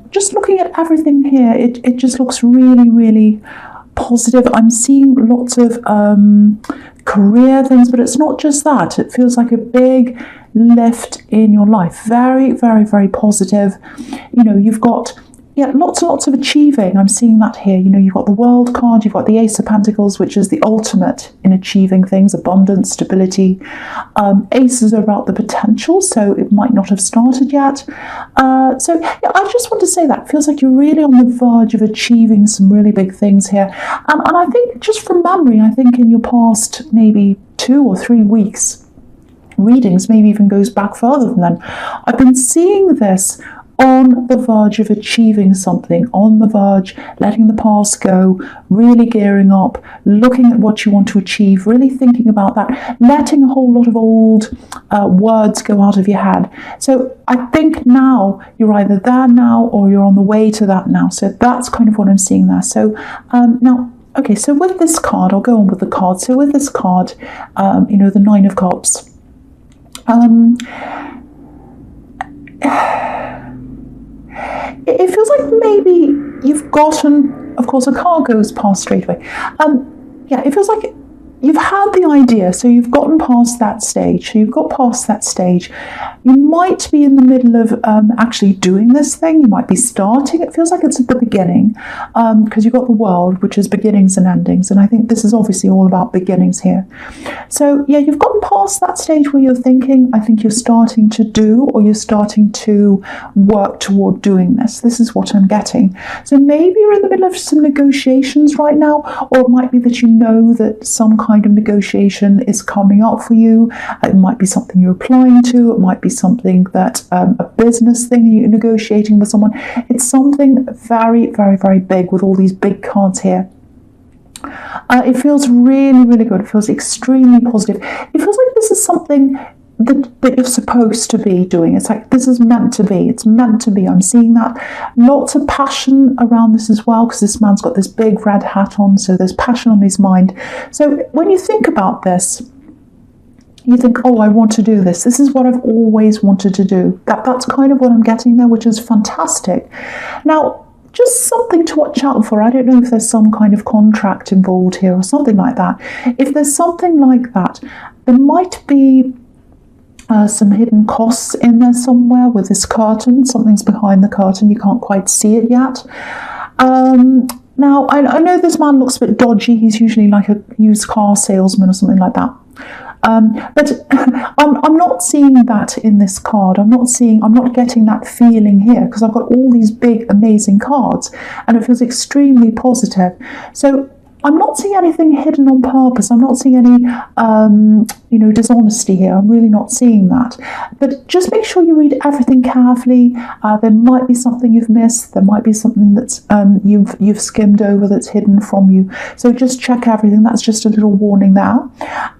Just looking at everything here, it just looks really, really positive. I'm seeing lots of career things, but it's not just that. It feels like a big lift in your life. Very, very, very positive. You know, you've got lots and lots of achieving. I'm seeing that here. You know, you've got the World card, you've got the Ace of Pentacles, which is the ultimate in achieving things, abundance, stability. Aces are about the potential, so it might not have started yet. I just want to say that. It feels like you're really on the verge of achieving some really big things here. And I think, just from memory, I think in your past maybe 2 or 3 weeks, readings, maybe even goes back further than then, I've been seeing this on the verge of achieving something, on the verge, letting the past go, really gearing up, looking at what you want to achieve, really thinking about that, letting a whole lot of old words go out of your head. So I think now you're either there now or you're on the way to that now. So that's kind of what I'm seeing there. So now, okay, so with this card, I'll go on with the card. So with this card, you know, the Nine of Cups. It feels like maybe you've gotten, of course, a car goes past straight away. It feels like you've had the idea, so you've gotten past that stage. So you've got past that stage. You might be in the middle of actually doing this thing. You might be starting. It feels like it's at the beginning, because you've got the World, which is beginnings and endings. And I think this is obviously all about beginnings here. So yeah, you've gotten past that stage where you're thinking. I think you're starting to do, or you're starting to work toward doing this. This is what I'm getting. So maybe you're in the middle of some negotiations right now, or it might be that you know that some kind of negotiation is coming up for you. It might be something you're applying to. It might be something that a business thing you're negotiating with someone. It's something very, very, very big with all these big cards here. It feels really, really good. It feels extremely positive. It feels like this is something that you're supposed to be doing. It's like this is meant to be. It's meant to be. I'm seeing that. Lots of passion around this as well, because this man's got this big red hat on, so there's passion on his mind. So when you think about this, you think, oh, I want to do this. This is what I've always wanted to do. That's kind of what I'm getting there, which is fantastic. Now, just something to watch out for. I don't know if there's some kind of contract involved here or something like that. If there's something like that, there might be some hidden costs in there somewhere with this curtain. Something's behind the curtain. You can't quite see it yet. Now, I know this man looks a bit dodgy. He's usually like a used car salesman or something like that. But I'm not seeing that in this card. I'm not getting that feeling here, because I've got all these big, amazing cards, and it feels extremely positive. So I'm not seeing anything hidden on purpose. I'm not seeing any, dishonesty here. I'm really not seeing that. But just make sure you read everything carefully. There might be something you've missed. There might be something that's you've skimmed over that's hidden from you. So just check everything. That's just a little warning there.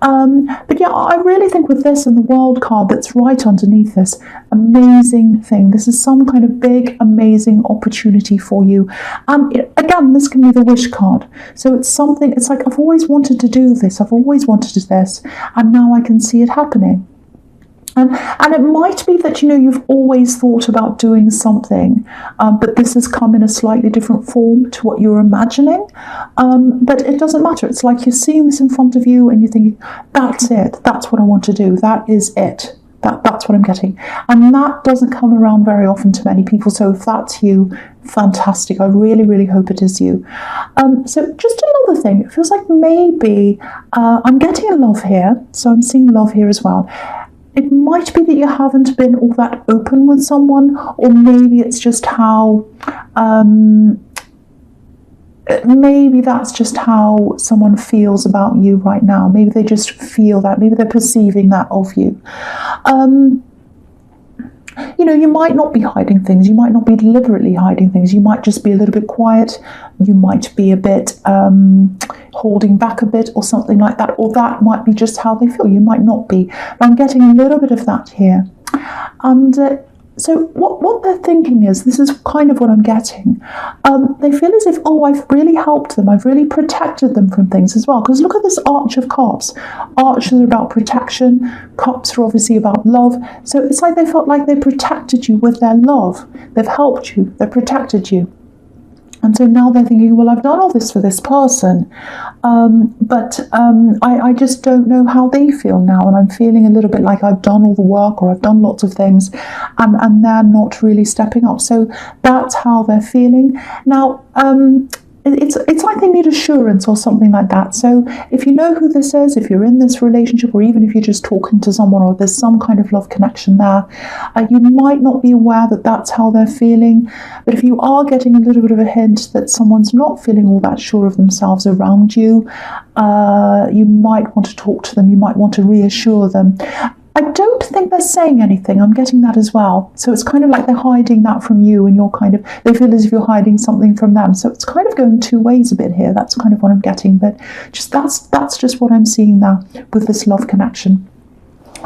But yeah, I really think with this and the World card that's right underneath this, amazing thing. This is some kind of big, amazing opportunity for you. And again, this can be the wish card. So it's something, it's like, I've always wanted to do this. I've always wanted this. And now I can see it happening. And it might be that, you've always thought about doing something, but this has come in a slightly different form to what you were imagining. But it doesn't matter. It's like you're seeing this in front of you and you're thinking, that's it. That's what I want to do. That is it. That's what I'm getting. And that doesn't come around very often to many people. So if that's you, fantastic. I really, really hope it is you. So just another thing. It feels like maybe I'm getting a love here. So I'm seeing love here as well. It might be that you haven't been all that open with someone, or maybe it's just how... maybe that's just how someone feels about you right now. Maybe they just feel that. Maybe they're perceiving that of you. You might not be hiding things. You might not be deliberately hiding things. You might just be a little bit quiet. You might be a bit holding back a bit or something like that. Or that might be just how they feel. You might not be. But I'm getting a little bit of that here. And So what they're thinking is, this is kind of what I'm getting. They feel as if, oh, I've really helped them. I've really protected them from things as well. Because look at this Arch of Cups. Arches are about protection. Cups are obviously about love. So it's like they felt like they protected you with their love. They've helped you. They've protected you. And so now they're thinking, well, I've done all this for this person, but I just don't know how they feel now. And I'm feeling a little bit like I've done all the work, or I've done lots of things, and they're not really stepping up. So that's how they're feeling. Now, it's like they need assurance or something like that. So if you know who this is, if you're in this relationship, or even if you're just talking to someone, or there's some kind of love connection there, you might not be aware that that's how they're feeling. But if you are getting a little bit of a hint that someone's not feeling all that sure of themselves around you, you might want to talk to them. You might want to reassure them. I don't think they're saying anything. I'm getting that as well. So it's kind of like they're hiding that from you, and they feel as if you're hiding something from them. So it's kind of going two ways a bit here. That's kind of what I'm getting. But that's just what I'm seeing there with this love connection.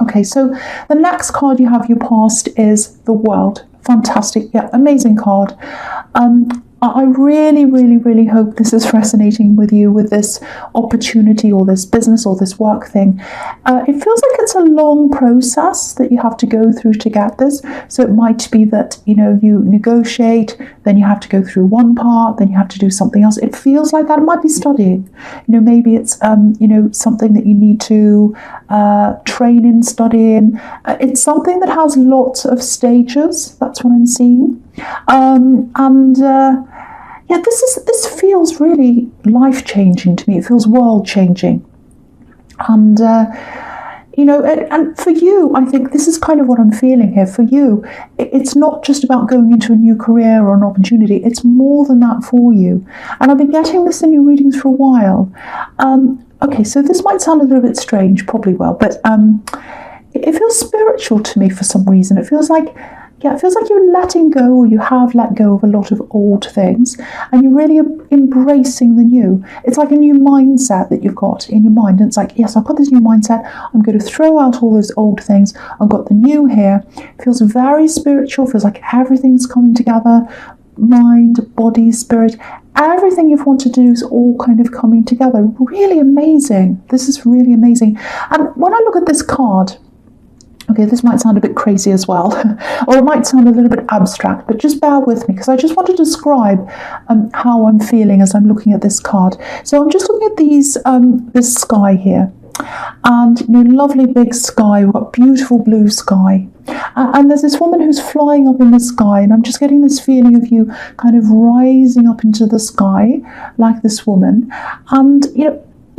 Okay, so the next card you have, your past, is the World. Fantastic. Yeah, amazing card. I really, really, really hope this is resonating with you, with this opportunity or this business or this work thing. It feels like it's a long process that you have to go through to get this. So it might be that, you negotiate, then you have to go through one part, then you have to do something else. It feels like that. It might be studying. Maybe it's, something that you need to train in, study in. It's something that has lots of stages. That's what I'm seeing. This feels really life-changing to me. It feels world-changing. And, and for you, I think this is kind of what I'm feeling here. For you, it's not just about going into a new career or an opportunity. It's more than that for you. And I've been getting this in your readings for a while. Okay, so this might sound a little bit strange, probably will, but it feels spiritual to me for some reason. It feels like you're letting go, or you have let go of a lot of old things, and you're really embracing the new. It's like a new mindset that you've got in your mind. And it's like, yes, I've got this new mindset. I'm going to throw out all those old things. I've got the new here. It feels very spiritual. Feels like everything's coming together. Mind, body, spirit. Everything you've wanted to do is all kind of coming together. Really amazing. This is really amazing. And when I look at this card, okay, this might sound a bit crazy as well, or it might sound a little bit abstract, but just bear with me, because I just want to describe how I'm feeling as I'm looking at this card. So I'm just looking at this sky here, and lovely big sky. We've got beautiful blue sky, and there's this woman who's flying up in the sky, and I'm just getting this feeling of you kind of rising up into the sky like this woman, and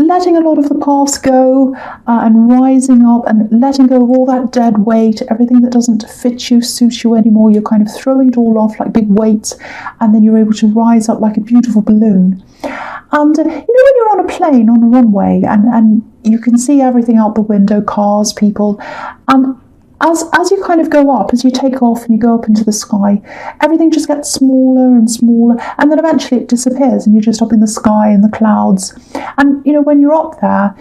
letting a lot of the past go, and rising up and letting go of all that dead weight, everything that doesn't fit you, suit you anymore. You're kind of throwing it all off like big weights, and then you're able to rise up like a beautiful balloon. And when you're on a plane, on a runway, and you can see everything out the window, cars, people, and as you kind of go up, as you take off and you go up into the sky, everything just gets smaller and smaller, and then eventually it disappears, and you're just up in the sky in the clouds. And when you're up there,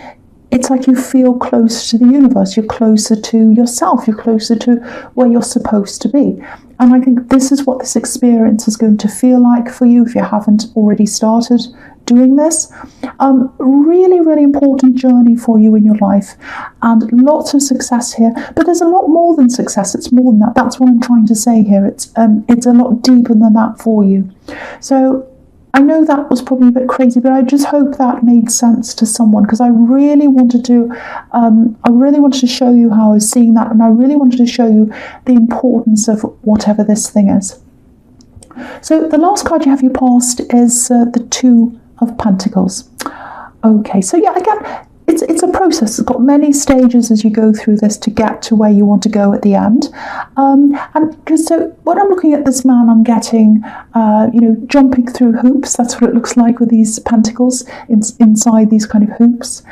it's like you feel close to the universe. You're closer to yourself. You're closer to where you're supposed to be. And I think this is what this experience is going to feel like for you if you haven't already started doing this. Really, really important journey for you in your life, and lots of success here. But there's a lot more than success. It's more than that. That's what I'm trying to say here. It's a lot deeper than that for you. So I know that was probably a bit crazy, but I just hope that made sense to someone, because I really wanted to show you how I was seeing that, and I really wanted to show you the importance of whatever this thing is. So the last card you have, your past, is the Two of Pentacles. Okay, so yeah, again, it's a process. It's got many stages as you go through this to get to where you want to go at the end. And so when I'm looking at this man, I'm getting, jumping through hoops. That's what it looks like with these pentacles inside these kind of hoops.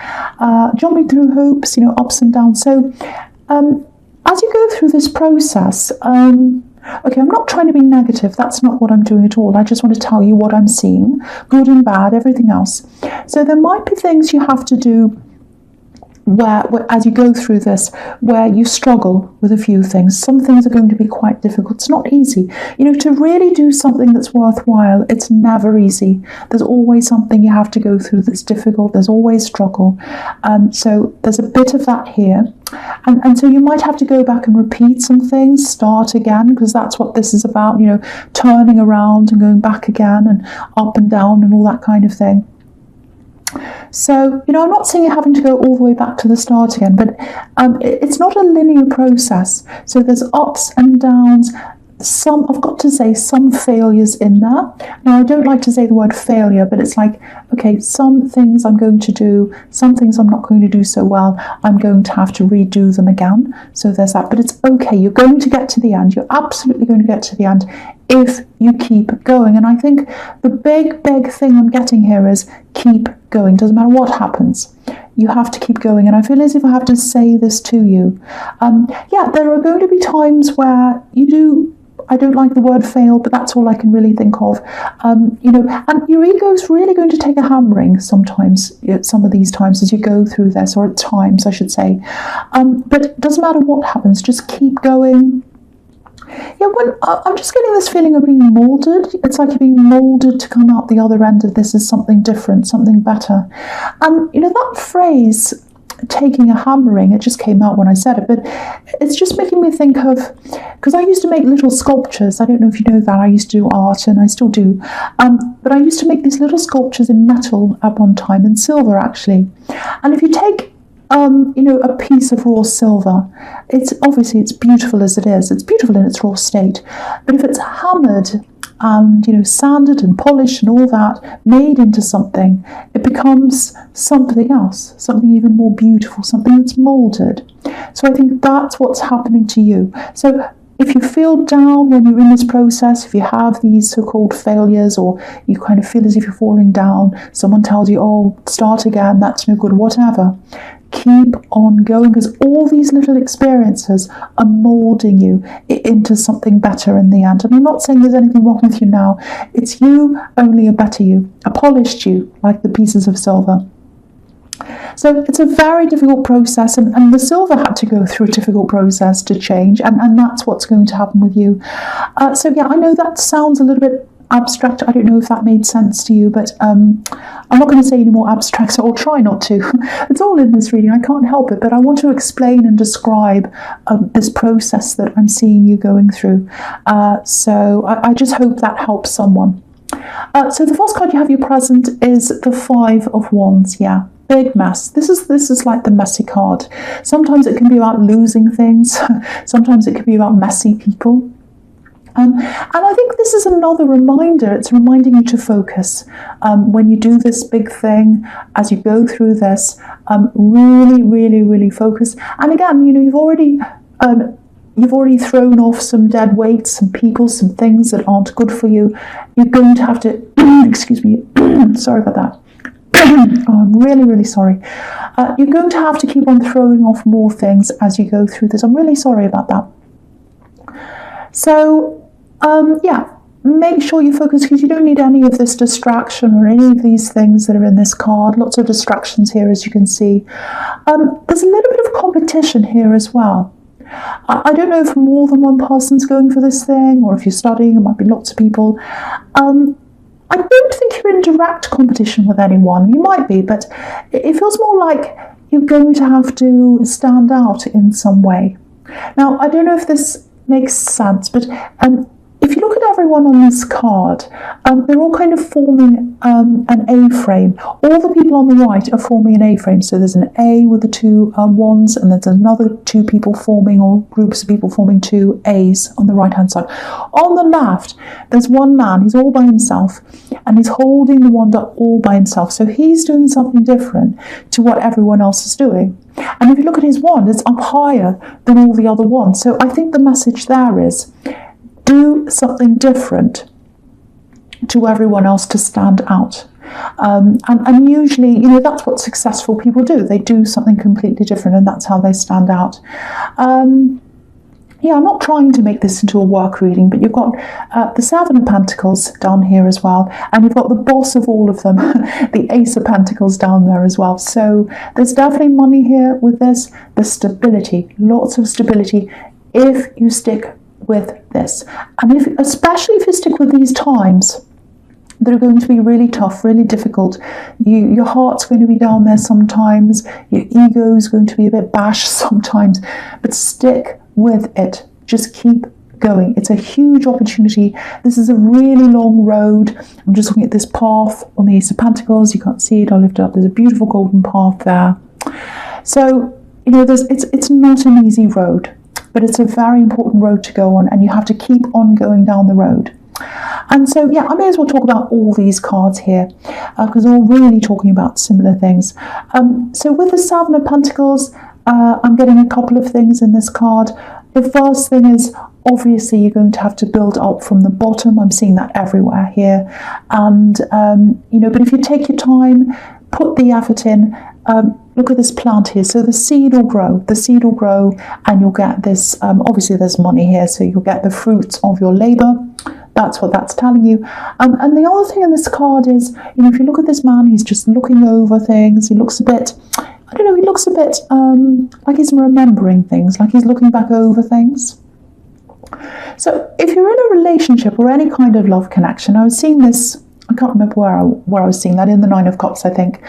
Jumping through hoops, ups and downs. So as you go through this process, okay, I'm not trying to be negative. That's not what I'm doing at all. I just want to tell you what I'm seeing, good and bad, everything else. So there might be things you have to do where as you go through this, where you struggle with a few things. Some things are going to be quite difficult. It's not easy. To really do something that's worthwhile, it's never easy. There's always something you have to go through that's difficult. There's always struggle. So there's a bit of that here. And so you might have to go back and repeat some things, start again, because that's what this is about, turning around and going back again and up and down and all that kind of thing. So, I'm not saying you're having to go all the way back to the start again, but it's not a linear process. So there's ups and downs. I've got to say, some failures in there. Now, I don't like to say the word failure, but it's like, okay, some things I'm going to do, some things I'm not going to do so well. I'm going to have to redo them again. So there's that. But it's okay. You're going to get to the end. You're absolutely going to get to the end if you keep going. And I think the big thing I'm getting here is keep going. Doesn't matter what happens. You have to keep going. And I feel as if I have to say this to you. There are going to be times where you do, I don't like the word fail, but that's all I can really think of. And your ego is really going to take a hammering sometimes, some of these times as you go through this, or at times, I should say. But it doesn't matter what happens, just keep going. I'm just getting this feeling of being moulded. It's like you're being moulded to come out the other end of this as something different, something better. And, that phrase, taking a hammering, it just came out when I said it, but it's just making me think of, because I used to make little sculptures. I don't know if you know that. I used to do art, and I still do, but I used to make these little sculptures in metal at one time, in silver actually. And if you take a piece of raw silver, it's beautiful as it is. It's beautiful in its raw state, but if it's hammered and sanded and polished and all that, made into something, it becomes something else, something even more beautiful, something that's molded. So I think that's what's happening to you. So if you feel down when you're in this process, if you have these so-called failures, or you kind of feel as if you're falling down, someone tells you, oh, start again, that's no good, whatever, keep on going, because all these little experiences are moulding you into something better in the end. And I'm not saying there's anything wrong with you now. It's you, only a better you, a polished you, like the pieces of silver. So it's a very difficult process, and the silver had to go through a difficult process to change, and that's what's going to happen with you. I know that sounds a little bit abstract. I don't know if that made sense to you, but I'm not going to say any more abstract, so I'll try not to. It's all in this reading. I can't help it, but I want to explain and describe this process that I'm seeing you going through. So I just hope that helps someone. So the first card you have your present is the Five of Wands. Yeah. Big mess. This is like the messy card. Sometimes it can be about losing things. Sometimes it can be about messy people. And I think this is another reminder. It's reminding you to focus when you do this big thing, as you go through this. Really, really, really focus. And again, you've already thrown off some dead weight, some people, some things that aren't good for you. You're going to have to, excuse me, sorry about that. Oh, I'm really, really sorry. You're going to have to keep on throwing off more things as you go through this. I'm really sorry about that. So, make sure you focus, because you don't need any of this distraction or any of these things that are in this card. Lots of distractions here, as you can see. There's a little bit of competition here as well. I don't know if more than one person's going for this thing, or if you're studying, it might be lots of people. I don't think you're in direct competition with anyone. You might be, but it feels more like you're going to have to stand out in some way. Now, I don't know if this makes sense, but if you look at everyone on this card, they're all kind of forming an A-frame. All the people on the right are forming an A-frame. So there's an A with the two wands, and there's another two people forming, or groups of people forming two A's on the right-hand side. On the left, there's one man. He's all by himself, and he's holding the wand up all by himself. So he's doing something different to what everyone else is doing. And if you look at his wand, it's up higher than all the other wands. So I think the message there is, do something different to everyone else to stand out. And usually, that's what successful people do. They do something completely different, and that's how they stand out. yeah, I'm not trying to make this into a work reading, but you've got the Seven of Pentacles down here as well, and you've got the boss of all of them, the Ace of Pentacles down there as well. So there's definitely money here with this. The stability, lots of stability, if you stick with this. And especially if you stick with these times, that are going to be really tough, really difficult. Your heart's going to be down there sometimes. Your ego is going to be a bit bashed sometimes. But stick with it. Just keep going. It's a huge opportunity. This is a really long road. I'm just looking at this path on the Ace of Pentacles. You can't see it. I'll lift it up. There's a beautiful golden path there. So, you know, it's not an easy road, but it's a very important road to go on, and you have to keep on going down the road. And so, yeah, I may as well talk about all these cards here because they're all really talking about similar things. So with the Seven of Pentacles, I'm getting a couple of things in this card. The first thing is, obviously, you're going to have to build up from the bottom. I'm seeing that everywhere here. And, you know, but if you take your time, put the effort in, look at this plant here. So the seed will grow. The seed will grow and you'll get this, obviously there's money here, so you'll get the fruits of your labor. That's what that's telling you. And the other thing in this card is, you know, if you look at this man, he's just looking over things. He looks a bit, I don't know, he looks a bit like he's remembering things, like he's looking back over things. So if you're in a relationship or any kind of love connection, I was seeing this, I can't remember where I was seeing that, in the Nine of Cups, I think.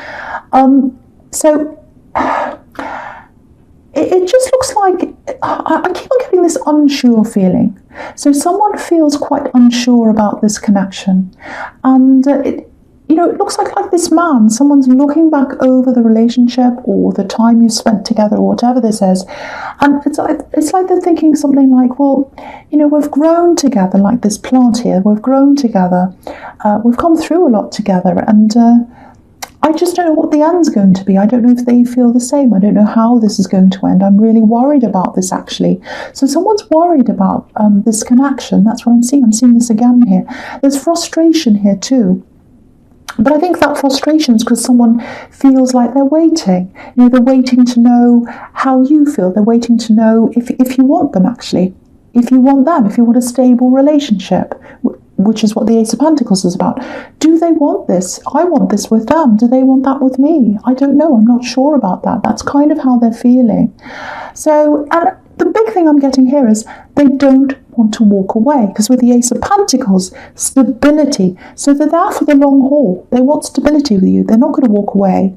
So it just looks like, I keep on getting this unsure feeling. So someone feels quite unsure about this connection. And you know, it looks like this man, someone's looking back over the relationship or the time you spent together or whatever this is. And it's like they're thinking something like, well, you know, we've grown together, like this plant here, we've grown together. We've come through a lot together, and I just don't know what the end's going to be. I don't know if they feel the same. I don't know how this is going to end. I'm really worried about this, actually. So someone's worried about this connection. That's what I'm seeing. I'm seeing this again here. There's frustration here too. But I think that frustration is because someone feels like they're waiting. You know, they're waiting to know how you feel. They're waiting to know if you want them, actually. If you want them, if you want a stable relationship, which is what the Ace of Pentacles is about. Do they want this? I want this with them. Do they want that with me? I don't know. I'm not sure about that. That's kind of how they're feeling. So, and the big thing I'm getting here is they don't want to walk away, because with the Ace of Pentacles, stability. So they're there for the long haul. They want stability with you. They're not going to walk away.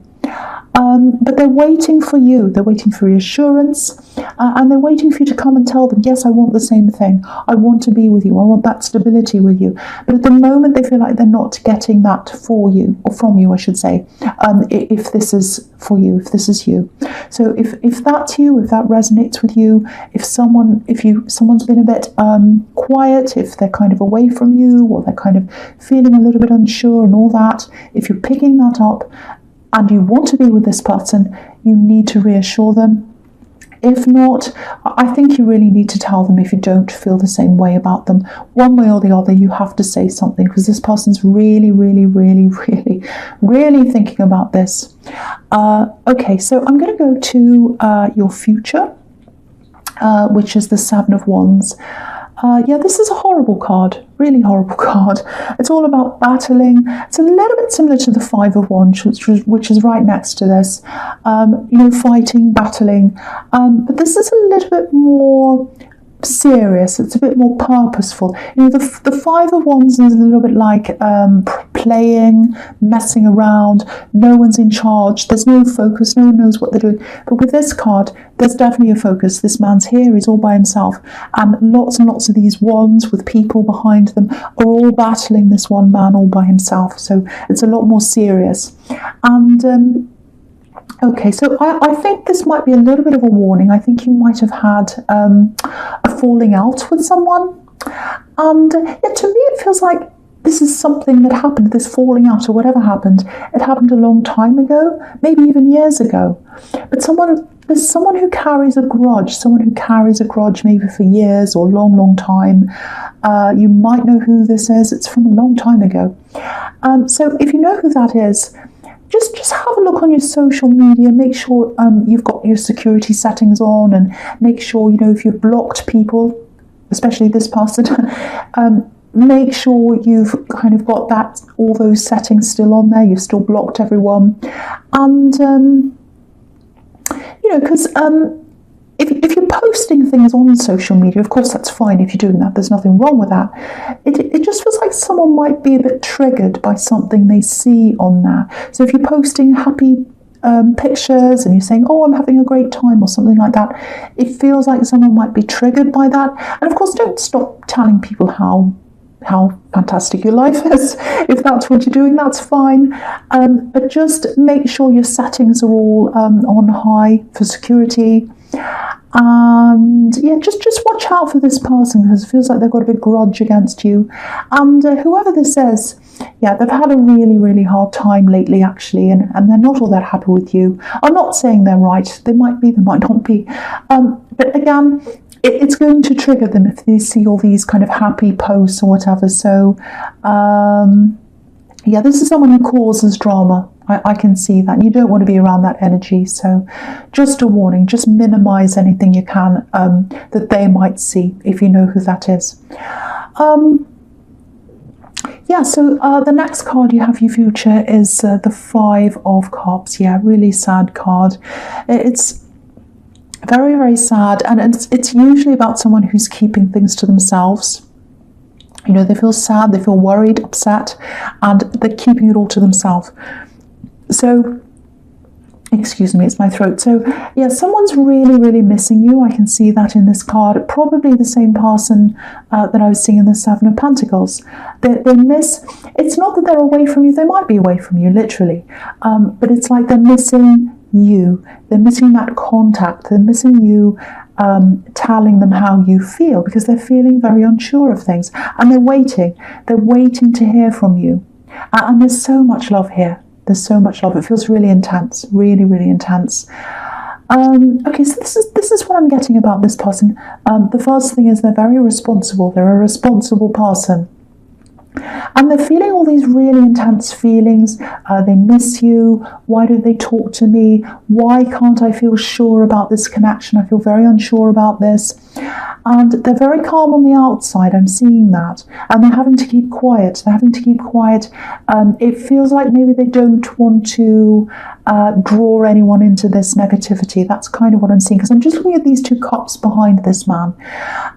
But they're waiting for you. They're waiting for reassurance, and they're waiting for you to come and tell them, yes, I want the same thing. I want to be with you. I want that stability with you. But at the moment, they feel like they're not getting that for you, or from you, I should say, if this is for you, if this is you. So if that's you, if that resonates with you, if someone's been a bit quiet, if they're kind of away from you, or they're kind of feeling a little bit unsure and all that, if you're picking that up, and you want to be with this person, you need to reassure them. If not, I think you really need to tell them if you don't feel the same way about them. One way or the other, you have to say something, because this person's really, really, really, really, really thinking about this. Okay, so I'm going to go to your future, which is the Seven of Wands. Yeah, this is a horrible card, really horrible card. It's all about battling. It's a little bit similar to the Five of Wands, which is right next to this. You know, fighting, battling. But this is a little bit more serious. It's a bit more purposeful. You know, the Five of Wands is a little bit like playing, messing around. No one's in charge. There's no focus. No one knows what they're doing. But with this card, there's definitely a focus. This man's here. He's all by himself. And lots of these wands with people behind them are all battling this one man all by himself. So it's a lot more serious. And okay, so I think this might be a little bit of a warning. I think you might have had a falling out with someone. And yeah, to me it feels like this is something that happened, this falling out or whatever happened. It happened a long time ago, maybe even years ago. But there's someone who carries a grudge, maybe for years or long, long time. You might know who this is. It's from a long time ago. So if you know who that is, just have a look on your social media. Make sure you've got your security settings on, and make sure, if you've blocked people, especially this person, make sure you've kind of got all those settings still on there. You've still blocked everyone, and because if you're posting things on social media, of course that's fine if you're doing that. There's nothing wrong with that. It just feels like someone might be a bit triggered by something they see on there. So if you're posting happy pictures and you're saying, "Oh, I'm having a great time," or something like that, it feels like someone might be triggered by that. And of course, don't stop telling people how fantastic your life is. If that's what you're doing, that's fine. But just make sure your settings are all on high for security. And just watch out for this person, because it feels like they've got a big grudge against you. And whoever this is, they've had a really, really hard time lately, actually, and they're not all that happy with you. I'm not saying they're right. They might be, they might not be. But again, it's going to trigger them if they see all these kind of happy posts or whatever. So, this is someone who causes drama. I can see that. You don't want to be around that energy. So just a warning, just minimize anything you can that they might see, if you know who that is. So the next card you have for your future is the Five of Cups. Really sad card. It's very, very sad, and it's usually about someone who's keeping things to themselves. They feel sad, they feel worried, upset, and they're keeping it all to themselves. So, excuse me, it's my throat. So, someone's really, really missing you. I can see that in this card. Probably the same person that I was seeing in the Seven of Pentacles. They miss, it's not that they're away from you, they might be away from you, literally. But it's like they're missing you. They're missing that contact. They're missing you telling them how you feel, because they're feeling very unsure of things. And they're waiting. They're waiting to hear from you. And there's so much love here. There's so much love. It feels really intense, really, really intense. Okay, so this is what I'm getting about this person. The first thing is they're very responsible. They're a responsible person. And they're feeling all these really intense feelings. They miss you. Why don't they talk to me? Why can't I feel sure about this connection? I feel very unsure about this. And they're very calm on the outside. I'm seeing that. And they're having to keep quiet. It feels like maybe they don't want to draw anyone into this negativity. That's kind of what I'm seeing, because I'm just looking at these two cups behind this man.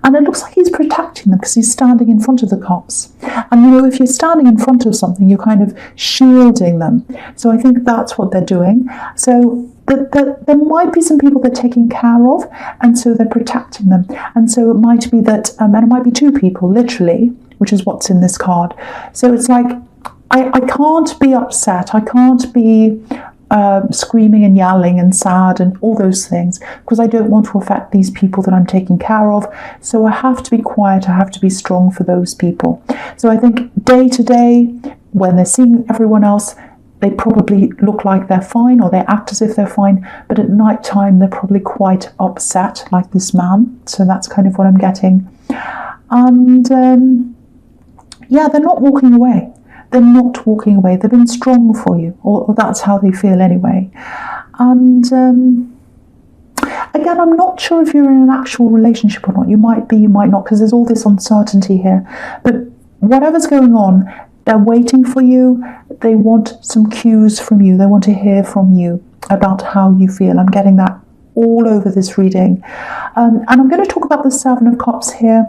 And it looks like he's protecting them, because he's standing in front of the cups. And if you're standing in front of something, you're kind of shielding them. So I think that's what they're doing. So there might be some people they're taking care of, and so they're protecting them. And so it might be that, and it might be two people, literally, which is what's in this card. So it's like, I can't be upset. I can't be screaming and yelling and sad and all those things, because I don't want to affect these people that I'm taking care of. So I have to be quiet. I have to be strong for those people. So I think day to day, when they're seeing everyone else, they probably look like they're fine, or they act as if they're fine. But at night time, they're probably quite upset, like this man. So that's kind of what I'm getting. And they're not walking away. They're not walking away. They've been strong for you, or that's how they feel anyway. And again, I'm not sure if you're in an actual relationship or not. You might be, you might not, because there's all this uncertainty here. But whatever's going on, they're waiting for you. They want some cues from you. They want to hear from you about how you feel. I'm getting that all over this reading. And I'm going to talk about the Seven of Cups here.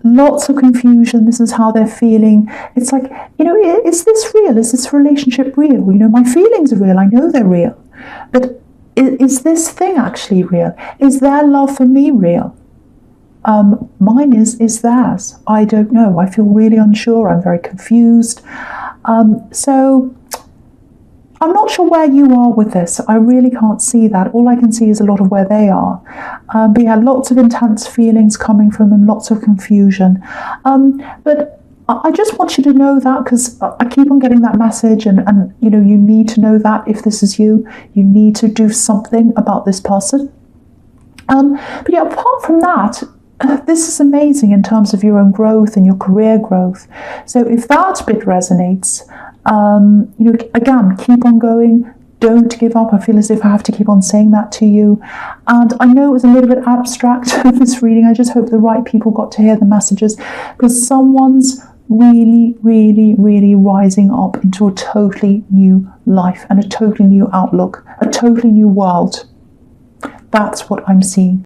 Lots of confusion. This is how they're feeling. It's like, is this real? Is this relationship real? My feelings are real. I know they're real. But is this thing actually real? Is their love for me real? Mine is theirs. I don't know. I feel really unsure. I'm very confused. So I'm not sure where you are with this. I really can't see that. All I can see is a lot of where they are. But lots of intense feelings coming from them, lots of confusion. But I just want you to know that, because I keep on getting that message, and you need to know that if this is you need to do something about this person. But apart from that, this is amazing in terms of your own growth and your career growth. So if that bit resonates, Again, keep on going. Don't give up. I feel as if I have to keep on saying that to you. And I know it was a little bit abstract, this reading. I just hope the right people got to hear the messages, because someone's really, really, really rising up into a totally new life and a totally new outlook, a totally new world. That's what I'm seeing.